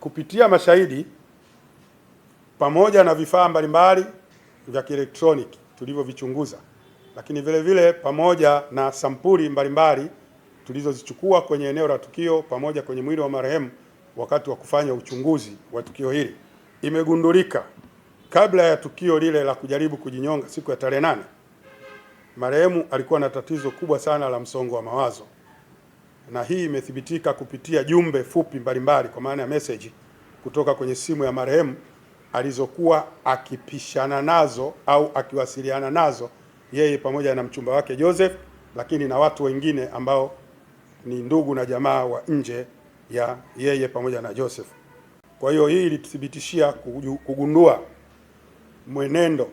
Kupitia mashahidi pamoja na vifaa mbalimbali vya kielektroniki tulivyovichunguza, lakini vile vile pamoja na sampuli mbalimbali tulizozichukua kwenye eneo la tukio pamoja kwenye mwili wa marehemu wakati wa kufanya uchunguzi wa tukio hili, imegundulika kabla ya tukio lile la kujaribu kujinyonga siku ya tarehe 8, marehemu alikuwa na tatizo kubwa sana la msongo wa mawazo, na hii imethibitika kupitia jumbe fupi mbalimbali kwa maana ya message kutoka kwenye simu ya marehemu alizokuwa akipishana nazo au akiwasiliana nazo yeye pamoja na mchumba wake Joseph, lakini na watu wengine ambao ni ndugu na jamaa wa nje ya yeye pamoja na Joseph. Kwa hiyo hii ilituthibitishia kugundua mwenendo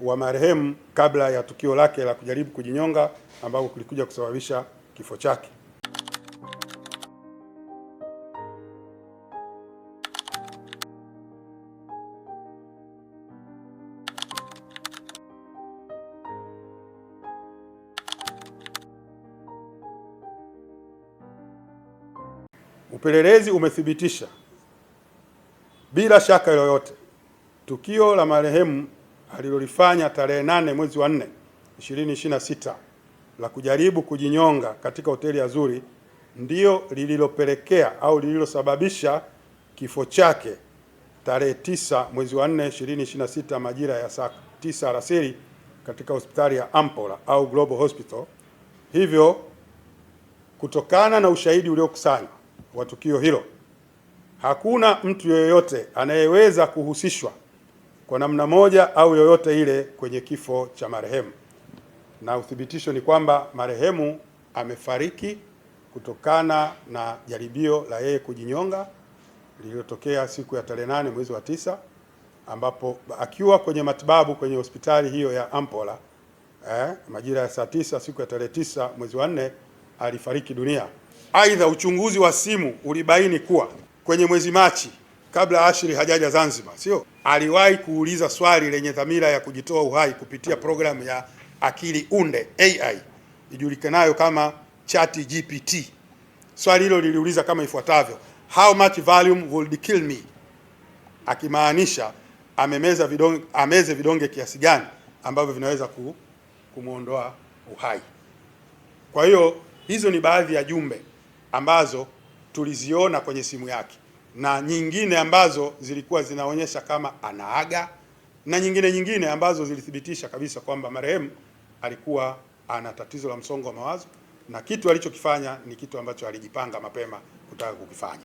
wa marehemu kabla ya tukio lake la kujaribu kujinyonga ambao kulikuja kusababisha kifo chake. Upelelezi umethibitisha bila shaka yoyote tukio la marehemu alilolifanya tarehe 8 mwezi wa 4 2026 la kujaribu kujinyonga katika hoteli ya Zuri ndio lililopelekea au lililosababisha kifo chake tarehe 9 mwezi wa 4 2026 majira ya saa 9 alasiri katika hospitali ya Ampola au Global Hospital. Hivyo, kutokana na ushahidi uliokusanywa wa tukio hilo, hakuna mtu yeyote anayeweza kuhusishwa kwa namna moja au yoyote ile kwenye kifo cha marehemu, na uthibitisho ni kwamba marehemu amefariki kutokana na jaribio la yeye kujinyonga lililotokea siku ya tarehe 8 mwezi wa 9, ambapo akiwa kwenye matibabu kwenye hospitali hiyo ya Ampola majira ya saa 9 siku ya tarehe 9 mwezi wa 4 alifariki dunia. Aidha, uchunguzi wa simu ulibaini kuwa kwenye mwezi Machi, kabla Ashri hajaja Zanzibar, aliwahi kuuliza swali lenye dhamira ya kujitoa uhai kupitia programu ya akili unde AI ijulikanayo kama ChatGPT. Swali hilo liliuliza kama ifuatavyo: how much volume would kill me, akimaanisha ameze vidonge kiasi gani ambavyo vinaweza kumuondoa uhai. Kwa hiyo hizo ni baadhi ya jumbe ambazo tuliziona kwenye simu yake, na nyingine ambazo zilikuwa zinaonyesha kama anaaga, na nyingine ambazo zilithibitisha kabisa kwamba marehemu alikuwa ana tatizo la msongo wa mawazo, na kitu alichokifanya ni kitu ambacho alijipanga mapema kutaka kukifanya.